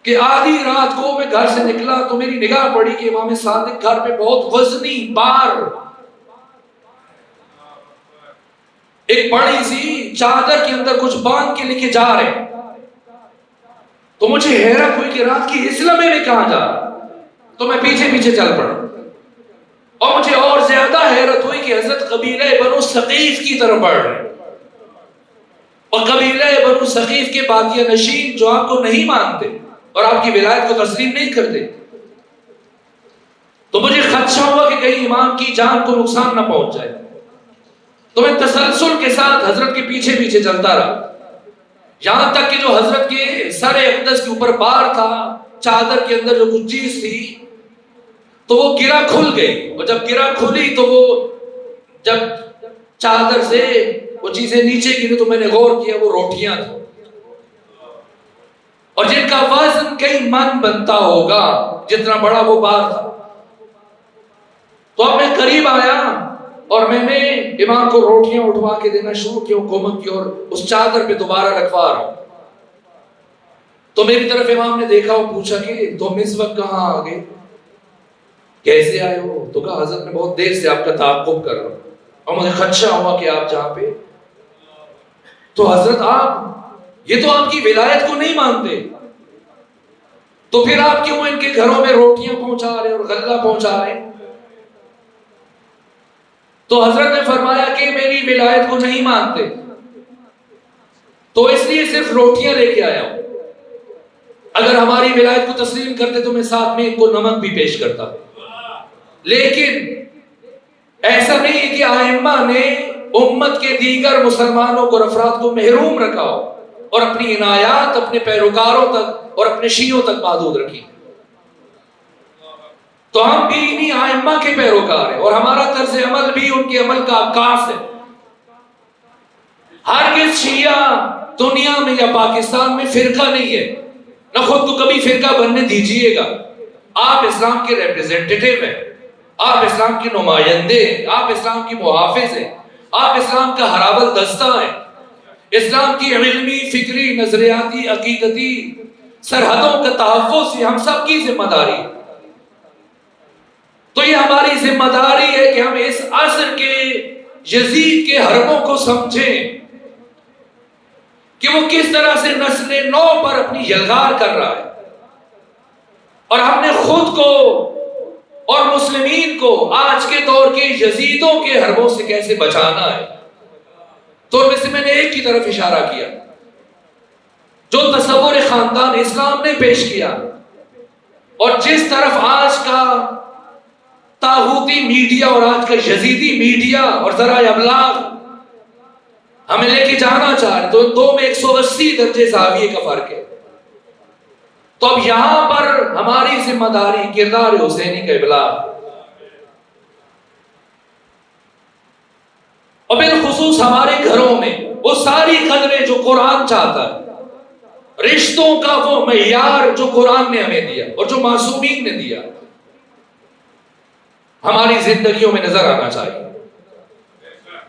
کہ آدھی رات کو میں گھر سے نکلا تو میری نگاہ پڑی کہ امام صادق گھر پہ بہت وزنی بار، ایک بڑی سی چادر کے اندر کچھ باندھ کے لے کے جا رہے ہیں۔ تو مجھے حیرت ہوئی کہ رات کی اس لمحے میں کہاں جا رہا، تو میں پیچھے پیچھے چل پڑا، اور مجھے اور زیادہ حیرت ہوئی کہ حضرت قبیلہ بنو ثقیف کی طرف بڑھ رہے ہیں، اور قبیلہ بنو ثقیف کے بادیہ نشین جو آپ کو نہیں مانتے اور آپ کی ولایت کو تسلیم نہیں کرتے. تو مجھے خدشہ ہوا کہ کہیں امام کی جان کو نقصان نہ پہنچ جائے. تو میں تسلسل کے ساتھ حضرت کے پیچھے پیچھے چلتا رہا، یہاں تک کہ جو حضرت کے سر اقدس کے اوپر بار تھا، چادر کے اندر جو کچھ چیز تھی، تو وہ گرہ کھل گئی. اور جب گرہ کھلی تو وہ جب چادر سے وہ چیزیں نیچے گری تو میں نے غور کیا وہ روٹیاں تھیں، اور جن کا وزن کئی من بنتا ہوگا جتنا بڑا وہ بار تھا. تو اب میں قریب آیا اور میں نے امام کو روٹیاں اٹھوا کے دینا شروع کیا، حکومت کی، اور اس چادر پہ دوبارہ رکھوا رہا ہوں. تو میری طرف امام نے دیکھا اور پوچھا کہ تم اس وقت کہاں آ گئے، کیسے آئے ہو؟ تو کہا حضرت میں بہت دیر سے آپ کا تعاقب کر رہا ہوں اور مجھے خدشہ ہوا کہ آپ جہاں پہ. تو حضرت آپ یہ تو آپ کی ولایت کو نہیں مانتے، تو پھر آپ کیوں ان کے گھروں میں روٹیاں پہنچا رہے اور غلہ پہنچا رہے ہیں؟ تو حضرت نے فرمایا کہ میری ولایت کو نہیں مانتے تو اس لیے صرف روٹیاں لے کے آیا ہوں، اگر ہماری ولایت کو تسلیم کرتے تو میں ساتھ میں ان کو نمک بھی پیش کرتا. لیکن ایسا نہیں ہے کہ ائمہ نے امت کے دیگر مسلمانوں کو، افراد کو محروم رکھا ہو اور اپنی عنایات اپنے پیروکاروں تک اور اپنے شیعوں تک محدود رکھی. تو ہم بھی انہی ائمہ کے پیروکار ہیں اور ہمارا طرز عمل بھی ان کے عمل کا عکاس ہے. ہرگز شیعہ دنیا میں یا پاکستان میں فرقہ نہیں ہے، نہ خود کو کبھی فرقہ بننے دیجئے گا. آپ اسلام کے ریپریزنٹیٹیو ہیں، آپ اسلام کے نمائندے ہیں، آپ اسلام کی محافظ ہیں، آپ اسلام کا ہراول دستہ ہیں. اسلام کی علمی، فکری، نظریاتی، عقیدتی سرحدوں کا تحفظ ہم سب کی ذمہ داری ہے. تو یہ ہماری ذمہ داری ہے کہ ہم اس عصر کے یزید کے حربوں کو سمجھیں کہ وہ کس طرح سے نسل نو پر اپنی یلغار کر رہا ہے، اور ہم نے خود کو اور مسلمین کو آج کے دور کے یزیدوں کے حربوں سے کیسے بچانا ہے. تو میں نے ایک کی طرف اشارہ کیا، جو تصور خاندان اسلام نے پیش کیا اور جس طرف آج کا طاغوتی میڈیا اور آج کا یزیدی میڈیا اور ذرائع ابلاغ ہمیں لے کے جانا چاہ رہے، تو دو میں 180 درجے زاویے کا فرق ہے. تو اب یہاں پر ہماری ذمہ داری کردار حسینی کا ابلاغ، اور بالخصوص ہمارے گھروں میں وہ ساری قدریں جو قرآن چاہتا ہے، رشتوں کا وہ معیار جو قرآن نے ہمیں دیا اور جو معصومین نے دیا، ہماری زندگیوں میں نظر آنا چاہیے.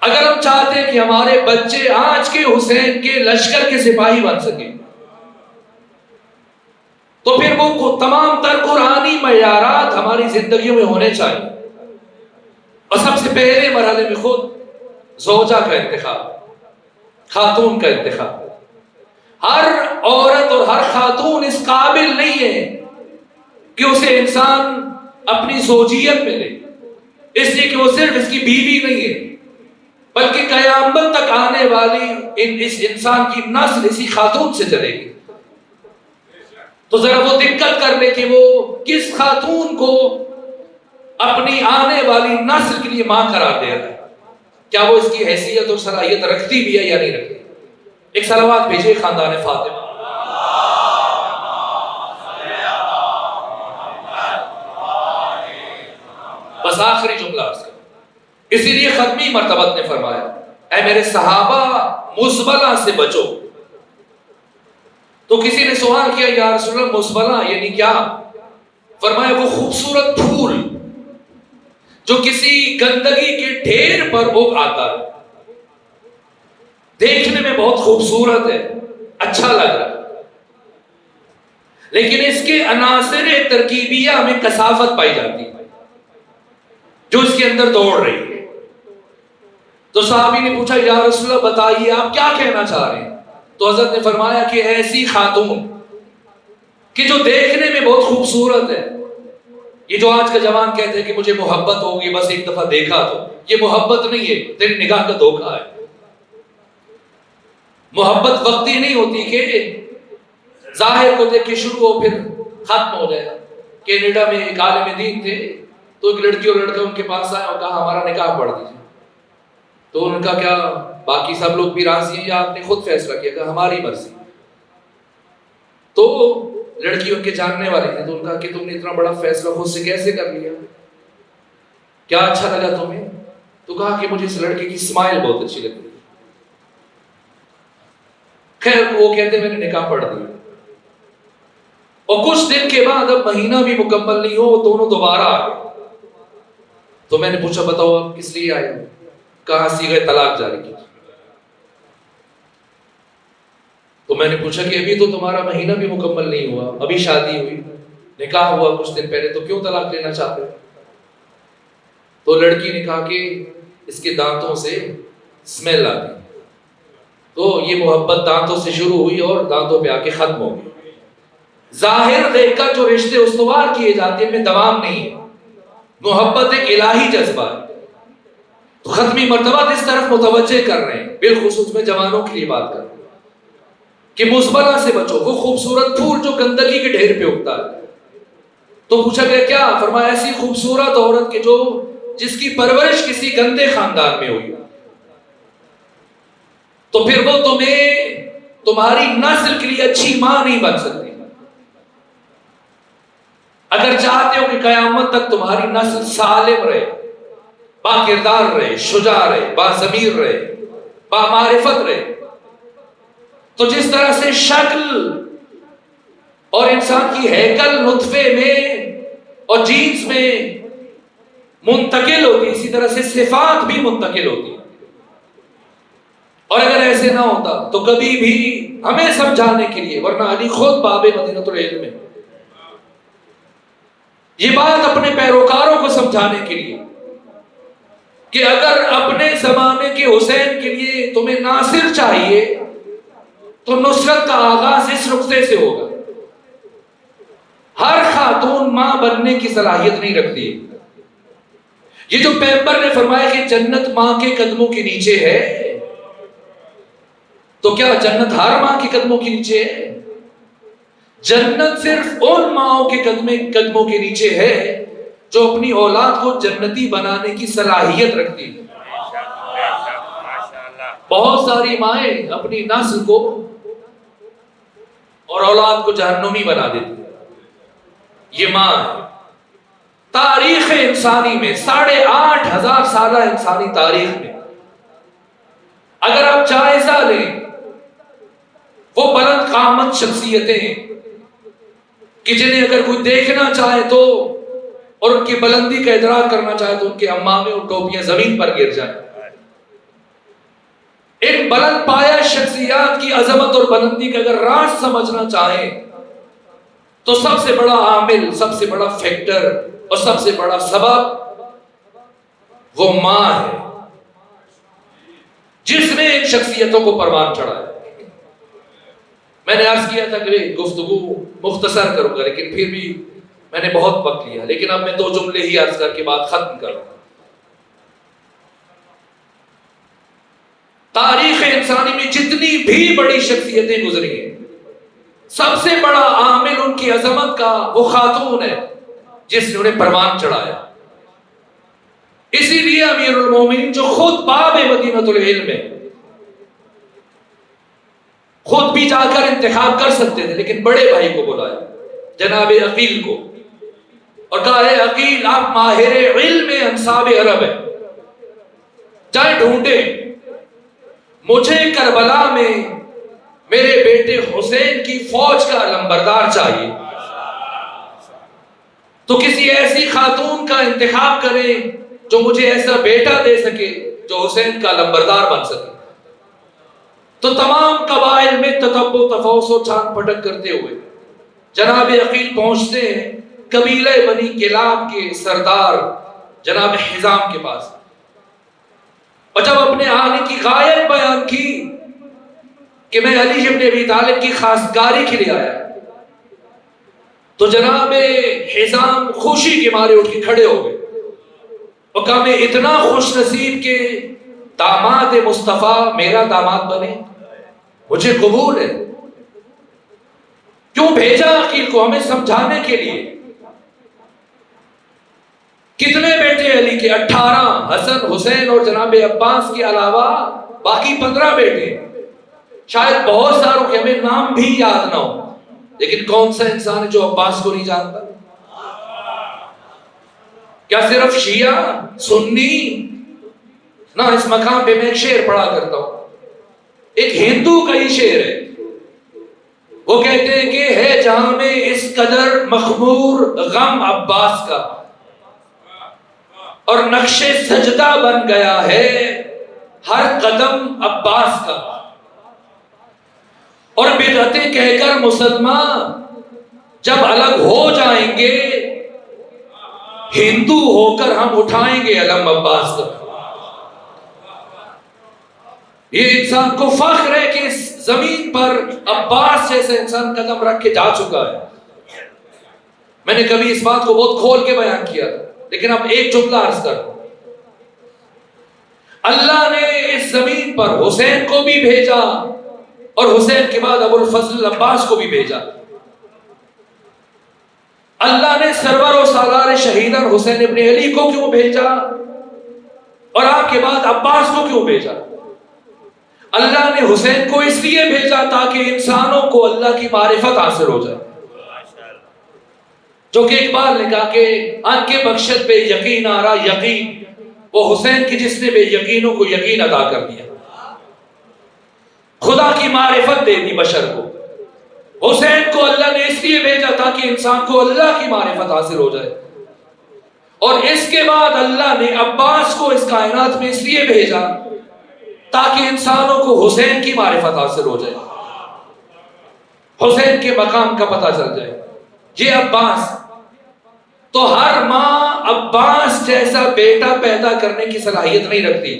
اگر ہم چاہتے ہیں کہ ہمارے بچے آج کے حسین کے لشکر کے سپاہی بن سکیں، تو پھر وہ تمام تر قرآنی معیارات ہماری زندگیوں میں ہونے چاہیے. اور سب سے پہلے مرحلے میں خود زوجہ کا انتخاب، خاتون کا انتخاب. ہر عورت اور ہر خاتون اس قابل نہیں ہے کہ اسے انسان اپنی زوجیت میں لے، اس لیے کہ وہ صرف اس کی بیوی نہیں ہے، بلکہ قیامت تک آنے والی اس انسان کی نسل اسی خاتون سے چلے گی. تو ذرا وہ دقت کر لے کہ وہ کس خاتون کو اپنی آنے والی نسل کے لیے ماں قرار دے رہا ہے، کیا وہ اس کی حیثیت اور صلاحیت رکھتی بھی ہے یا نہیں رکھتی. ایک صلوات بھیجیے خاندان فاطمہ. بس آخری جملہ عرض کروں. اسی لیے ختمی مرتبت نے فرمایا اے میرے صحابہ مزبلہ سے بچو. تو کسی نے سوال کیا یا رسول اللہ مزبلہ یعنی کیا؟ فرمایا وہ خوبصورت پھول جو کسی گندگی کے ڈھیر پر اگ آتا ہے، دیکھنے میں بہت خوبصورت ہے، اچھا لگ رہا ہے، لیکن اس کے عناصر ترکیبیہ میں کثافت پائی جاتی ہے جو اس کے اندر دوڑ رہی ہے. تو صحابی نے پوچھا یا رسول اللہ بتائیے آپ کیا کہنا چاہ رہے ہیں؟ تو حضرت نے فرمایا کہ ایسی خاتون کہ جو دیکھنے میں بہت خوبصورت ہے. یہ جو آج کا جوان کہتے ہیں کہ مجھے محبت ہوگی بس ایک دفعہ دیکھا تو، یہ محبت نہیں ہے، تیری نگاہ کا دھوکہ ہے. محبت وقتی نہیں ہوتی کہ ظاہر کو دیکھ کے شروع ہو پھر ختم ہو جائے. کینیڈا میں ایک عالم دین تھے، تو ایک لڑکی اور لڑکا ان کے پاس آیا اور کہا ہمارا نکاح پڑھ دیجیے. تو ان کا کیا باقی سب لوگ بھی راضی ہیں یا آپ نے خود فیصلہ کیا؟ کہ ہماری مرضی. تو لڑکی ان کے جاننے والی تھی، تو ان کا کہ تم نے اتنا بڑا فیصلہ خود سے کیسے کر لیا؟ کیا اچھا لگا تمہیں؟ تو کہا کہ مجھے اس لڑکی کی اسمائل بہت اچھی لگتی. خیر وہ کہتے میں نے نکاح پڑھ دیا. اور کچھ دن کے بعد، اب مہینہ بھی مکمل نہیں ہو، وہ دونوں دوبارہ آ گئے. تو میں نے پوچھا بتاؤ آپ کس لیے آئے ہو؟ کہاں صیغہ طلاق جاری کی. تو میں نے پوچھا کہ ابھی تو تمہارا مہینہ بھی مکمل نہیں ہوا، ابھی شادی ہوئی، نکاح ہوا کچھ دن پہلے، تو کیوں طلاق لینا چاہتے ہو؟ تو لڑکی نے کہا کہ اس کے دانتوں سے اسمیل آتی. تو یہ محبت دانتوں سے شروع ہوئی اور دانتوں پہ آ کے ختم ہو گئی. ظاہر دیکھ کر جو رشتے استوار کیے جاتے ہیں میں دوام نہیں ہے. محبت ایک الہی جذبہ ہے. تو ختمی مرتبہ اس طرف متوجہ کر رہے ہیں، بالخصوص میں جوانوں کے لیے بات کر رہے ہیں کہ مزبلہ سے بچو، وہ خوبصورت پھول جو گندگی کے ڈھیر پہ اگتا ہے. تو پوچھا گیا کیا؟ فرمایا ایسی خوبصورت عورت کے جس کی پرورش کسی گندے خاندان میں ہوئی، تو پھر وہ تمہاری نسل کے لیے اچھی ماں نہیں بن سکتی. اگر چاہتے ہو کہ قیامت تک تمہاری نسل سالم رہے، با کردار رہے، شجاع رہے، با ضمیر رہے، با معرفت رہے، تو جس طرح سے شکل اور انسان کی ہیکل نطفے میں اور جینز میں منتقل ہوتی، اسی طرح سے صفات بھی منتقل ہوتی. اور اگر ایسے نہ ہوتا تو کبھی بھی ہمیں سمجھانے کے لیے، ورنہ علی خود باب مدینۃ العلم میں یہ بات اپنے پیروکاروں کو سمجھانے کے لیے کہ اگر اپنے زمانے کے حسین کے لیے تمہیں ناصر چاہیے تو نصرت کا آغاز اس نقطے سے ہوگا. ہر خاتون ماں بننے کی صلاحیت نہیں رکھتی. یہ جو پیغمبر نے فرمایا کہ جنت ماں کے قدموں کے نیچے ہے، تو کیا جنت ہر ماں کے قدموں کے نیچے ہے؟ جنت صرف ان ماؤں کے قدموں کے نیچے ہے جو اپنی اولاد کو جنتی بنانے کی صلاحیت رکھتی ہے. بہت ساری مائیں اپنی نسل کو اور اولاد کو جہنمی بنا دیتی. یہ ماں ہے. تاریخ انسانی میں 8,500 سالہ انسانی تاریخ میں اگر آپ جائزہ لیں، وہ بلند قامت شخصیتیں کہ جنہیں اگر کوئی دیکھنا چاہے تو اور ان کی بلندی کا ادراک کرنا چاہے تو ان کے امامے اور ٹوپیاں زمین پر گر جائیں. ان بلند پایہ شخصیات کی عظمت اور بلندی کا اگر راز سمجھنا چاہیں تو سب سے بڑا عامل، سب سے بڑا فیکٹر اور سب سے بڑا سبب وہ ماں ہے جس نے ان شخصیتوں کو پروان چڑھایا. میں نے عرض کیا تھا کہ گفتگو مختصر کروں گا، لیکن پھر بھی میں نے بہت وقت لیا، لیکن اب میں 2 جملے ہی عرض کر کے بات ختم کروں گا. تاریخ انسانی میں جتنی بھی بڑی شخصیتیں گزری ہیں، سب سے بڑا عامل ان کی عظمت کا وہ خاتون ہے جس نے انہیں پروان چڑھایا. اسی لیے امیر المومنین جو خود باب مدینۃ العلم ہے، خود بھی جا کر انتخاب کر سکتے تھے، لیکن بڑے بھائی کو بلایا، جناب عقیل کو، اور کہا اے عقیل، آپ ماہر علم انساب عرب ہیں، جائیں ڈھونڈیں مجھے کربلا میں میرے بیٹے حسین کی فوج کا علمبردار چاہیے. تو کسی ایسی خاتون کا انتخاب کریں جو مجھے ایسا بیٹا دے سکے جو حسین کا علمبردار بن سکے. تو تمام قبائل میں تتبع تفوس و چھان پھٹک کرتے ہوئے جناب عقیل پہنچتے ہیں قبیلہ بنی کلاب کے سردار جناب حزام کے پاس، اور جب اپنے آنے کی غایت بیان کی کہ میں علی ابن ابی طالب کی خواستگاری کے لیے آیا، تو جناب حزام خوشی کے مارے اٹھ کے کھڑے ہو گئے اور کہا میں اتنا خوش نصیب کہ داماد مصطفیٰ میرا داماد بنے، مجھے قبول ہے۔ کیوں بھیجا عقیل کو؟ ہمیں سمجھانے کے لیے۔ کتنے بیٹے علی کے؟ 18، حسن حسین اور جناب عباس کے علاوہ باقی 15 بیٹے۔ شاید بہت ساروں کے ہمیں نام بھی یاد نہ ہو، لیکن کون سا انسان ہے جو عباس کو نہیں جانتا؟ کیا صرف شیعہ سنی؟ نہ، اس مقام پہ میں ایک شعر پڑھا کرتا ہوں، ایک ہندو کا ہی شعر ہے۔ وہ کہتے ہیں کہ ہے جہاں میں اس قدر مخمور غم عباس کا، اور نقش سجدہ بن گیا ہے ہر قدم عباس کا، اور بدعتیں کہہ کر مسلمان جب الگ ہو جائیں گے، ہندو ہو کر ہم اٹھائیں گے علم عباس کا۔ یہ انسان کو فخر ہے کہ اس زمین پر عباس جیسے انسان قدم رکھ کے جا چکا ہے۔ میں نے کبھی اس بات کو بہت کھول کے بیان کیا تھا، لیکن اب ایک جملہ عرض کر، اللہ نے اس زمین پر حسین کو بھی بھیجا اور حسین کے بعد ابو الفضل عباس کو بھی بھیجا۔ اللہ نے سرور و سالار شہیدان حسین ابن علی کو کیوں بھیجا اور آپ کے بعد عباس کو کیوں بھیجا؟ اللہ نے حسین کو اس لیے بھیجا تاکہ انسانوں کو اللہ کی معرفت حاصل ہو جائے، جو کہ اقبال نے کہا کہ ان کے بخشت پہ یقین آ رہا یقین، وہ حسین کی جس نے بے یقینوں کو یقین ادا کر دیا، خدا کی معرفت دے دی بشر کو۔ حسین کو اللہ نے اس لیے بھیجا تاکہ انسان کو اللہ کی معرفت حاصل ہو جائے، اور اس کے بعد اللہ نے عباس کو اس کائنات میں اس لیے بھیجا تاکہ انسانوں کو حسین کی معرفت حاصل ہو جائے، حسین کے مقام کا پتہ چل جائے۔ یہ عباس تو ہر ماں عباس جیسا بیٹا پیدا کرنے کی صلاحیت نہیں رکھتی،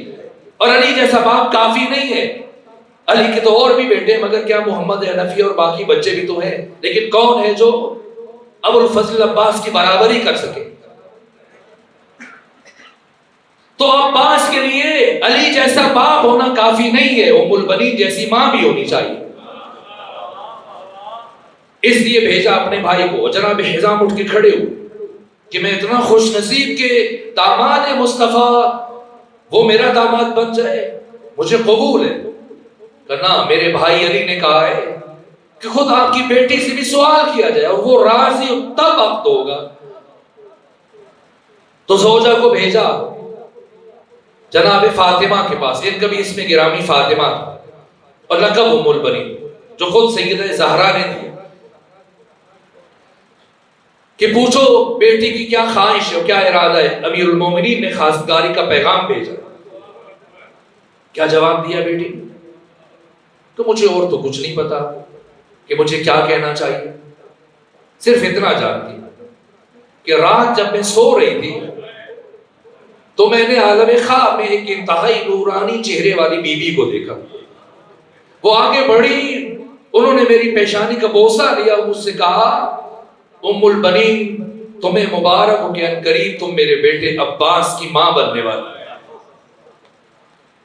اور علی جیسا باپ کافی نہیں ہے۔ علی کے تو اور بھی بیٹے ہیں، مگر کیا محمد حنفی اور باقی بچے بھی تو ہیں، لیکن کون ہے جو ابو الفضل عباس کی برابری کر سکے؟ تو عباس کے لیے علی جیسا باپ ہونا کافی نہیں ہے، ام البنین جیسی ماں بھی ہونی چاہیے۔ اس لیے بھیجا اپنے بھائی کو۔ جناب حزام اٹھ کے کھڑے ہو کہ میں اتنا خوش نصیب کہ داماد مصطفیٰ وہ میرا داماد بن جائے، مجھے قبول ہے۔ کہنا میرے بھائی علی نے کہا ہے کہ خود آپ کی بیٹی سے بھی سوال کیا جائے اور وہ راضی تب وقت ہوگا۔ تو زوجہ کو بھیجا جناب فاطمہ کے پاس، ان کا بھی اس میں گرامی فاطمہ تھا اور لقب ام البنین، جو خود سیدہ زہرا نے دی، کہ پوچھو بیٹی کی کیا خواہش ہے اور کیا ارادہ ہے۔ امیر المومنین نے خواستگاری کا پیغام بھیجا۔ کیا جواب دیا بیٹی؟ تو مجھے اور تو کچھ نہیں پتا کہ مجھے کیا کہنا چاہیے، صرف اتنا جانتی کہ رات جب میں سو رہی تھی تو میں نے عالم خواب میں ایک انتہائی نورانی چہرے والی بی بی کو دیکھا۔ وہ آگے بڑھی، انہوں نے میری پیشانی کا بوسہ لیا، مجھ سے کہا ام البنین تمہیں مبارک ہو کہ عنقریب تم میرے بیٹے عباس کی ماں بننے والی۔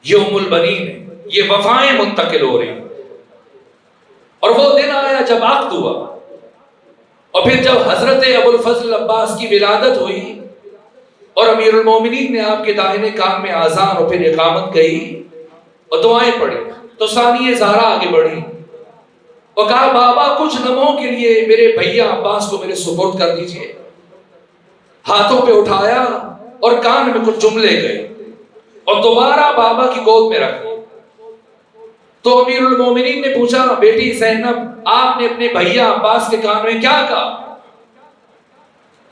یہ ام البنین ہے، یہ وفائیں منتقل ہو رہی ہیں۔ اور وہ دن آیا جب عقد ہوا، اور پھر جب حضرت ابو الفضل عباس کی ولادت ہوئی اور امیر المومنین نے آپ کے داہنے کان میں آذان اور پھر اقامت کہی اور دعائیں پڑھی، تو ثانیہ زہرا آگے بڑھی اور کہا بابا کچھ لمحوں کے لیے میرے بھیا عباس کو میرے سپرد کر دیجئے۔ ہاتھوں پہ اٹھایا اور کان میں کچھ جملے گئے اور دوبارہ بابا کی گود میں رکھ دی۔ تو امیر المومنین نے پوچھا بیٹی زینب آپ نے اپنے بھیا عباس کے کان میں کیا کہا؟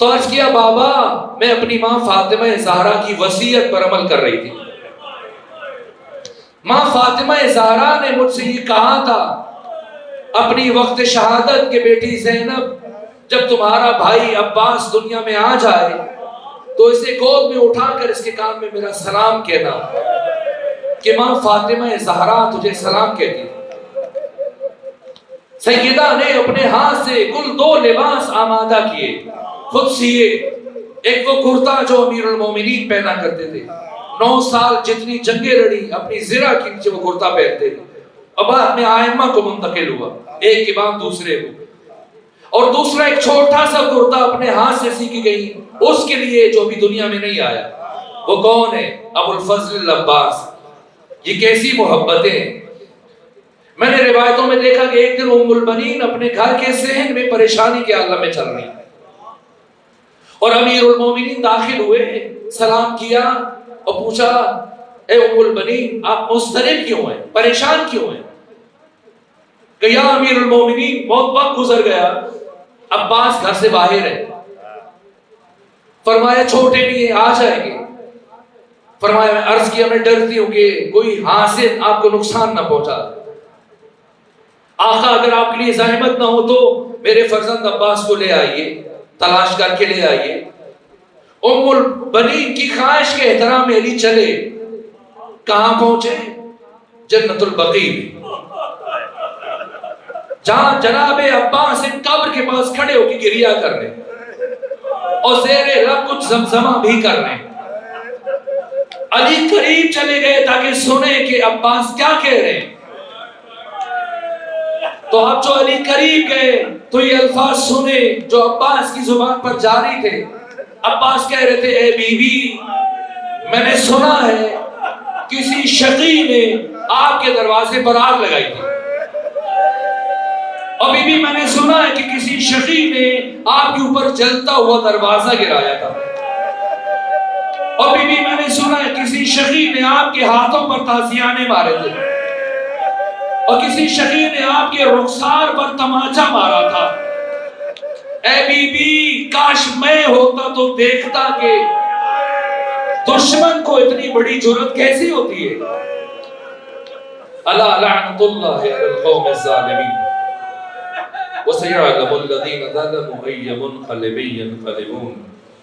تو عرض کیا بابا میں اپنی ماں فاطمہ زہرا کی وصیت پر عمل کر رہی تھی۔ ماں فاطمہ زہرا نے مجھ سے یہ کہا تھا اپنی وقت شہادت کے بیٹی زینب جب تمہارا بھائی عباس دنیا میں آ جائے تو اسے گود میں اٹھا کر اس کے کان میں میرا سلام کہنا کہ ماں فاطمہ زہرا تجھے سلام کہتی۔ سیدہ نے اپنے ہاتھ سے کل 2 لباس آمادہ کیے، خود سیے۔ ایک وہ کرتا جو امیر المومنین پہنا کرتے تھے، 9 سال جتنی جنگیں لڑی اپنی زرہ کے نیچے وہ کرتا پہنتے تھے، اب بعد میں آئمہ کو منتقل ہوا، ایک کے بعد دوسرے کو۔ اور دوسرا ایک چھوٹا سا کرتا اپنے ہاتھ سے سیکھی گئی اس کے لیے جو بھی دنیا میں نہیں آیا۔ وہ کون ہے؟ ابو الفضل العباس۔ یہ کیسی محبتیں! میں نے روایتوں میں دیکھا کہ ایک دن ام البنین اپنے گھر کے صحن میں پریشانی کے عالم میں چل رہی اور امیر المومنین داخل ہوئے، سلام کیا اور پوچھا اے ام البنین آپ مضطرب کیوں ہیں، پریشان کیوں ہیں؟ کہ یا امیر المومنین بہت وقت گزر گیا، عباس گھر سے باہر ہے۔ فرمایا چھوٹے نہیں آ جائیں گے۔ فرمایا میں عرض کیا میں ڈرتی ہوں کہ کوئی حاسد آپ کو نقصان نہ پہنچا۔ آقا اگر آپ کے لیے زحمت نہ ہو تو میرے فرزند عباس کو لے آئیے، تلاش کر کے لے آئیے۔ ام البنین کی خواہش کے احترام میں علی چلے، کہاں پہنچے؟ جنت البقیع، جہاں جناب عباس ایک قبر کے پاس کھڑے ہو کے گریہ کر رہے اور زیر لب کچھ زمزمہ بھی کر رہے۔ علی قریب چلے گئے تاکہ سنیں کہ عباس کیا کہہ رہے ہیں۔ تو اب جو علی قریب گئے تو یہ الفاظ سنے جو عباس کی زبان پر جاری تھے۔ عباس کہہ رہے تھے اے بی بی میں نے سنا ہے کسی شقی نے آپ کے دروازے پر آگ لگائی تھی، اور بی بی میں نے سنا ہے کہ کسی شقی نے آپ کے اوپر جلتا ہوا دروازہ گرایا تھا، اور بی بی میں نے سنا ہے کسی شقی نے آپ کے ہاتھوں پر تازیانے مارے تھے، اور کسی شقی نے آپ کے رخسار پر تماچا مارا تھا۔ اے بی بی کاش میں ہوتا تو دیکھتا کہ دشمن کو اتنی بڑی جرأت کیسی ہوتی ہے۔ الا لعنت اللہ علی القوم الظالمین وسيعلم الذين ظلموا أي منقلب ينقلبون